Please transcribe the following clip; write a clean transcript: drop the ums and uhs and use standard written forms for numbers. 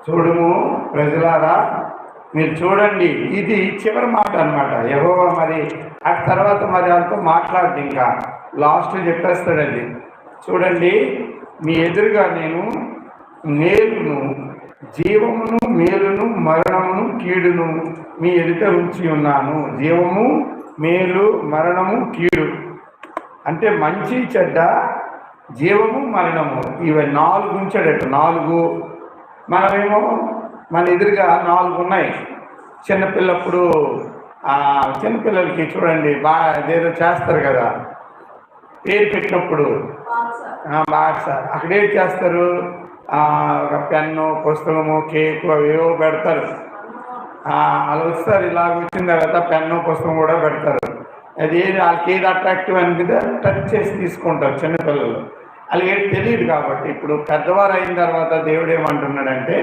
చూడుము ప్రజలారా, మీరు చూడండి. ఇది చివరి మాట అన్నమాట. యెహోవా మరి ఆ తర్వాత మరి వాళ్ళతో మాట్లాడి ఇంకా లాస్ట్ చెప్పేస్తాడండి. చూడండి, మీ ఎదురుగా నేను మేలును, జీవమును, మేలును, మరణమును, కీడును మీ ఎదుట ఉంచి ఉన్నాను. జీవము, మేలు, మరణము, కీడు అంటే మంచి చెడ్డ, జీవము, మరణము, ఇవి 4 ఉంచాడట. 4 మనమేమో మన ఎదురుగా 4 ఉన్నాయి. చిన్నపిల్లప్పుడు చిన్నపిల్లలకి చూడండి అదేదో చేస్తారు కదా, పేరు పెట్టినప్పుడు బాక్స్ అక్కడ ఏం చేస్తారు, ఒక పెన్ను, పుస్తకము, కేకు అవేవో పెడతారు. అలా వస్తారు. ఇలాగ వచ్చిన తర్వాత పెన్ను, పుస్తకం కూడా పెడతారు. అది వాళ్ళకి ఏది అట్రాక్టివ్ అనిపిస్తే టచ్ చేసి తీసుకుంటారు చిన్నపిల్లలు. వాళ్ళకి ఏది తెలియదు కాబట్టి. ఇప్పుడు పెద్దవారు అయిన తర్వాత దేవుడు ఏమంటున్నాడంటే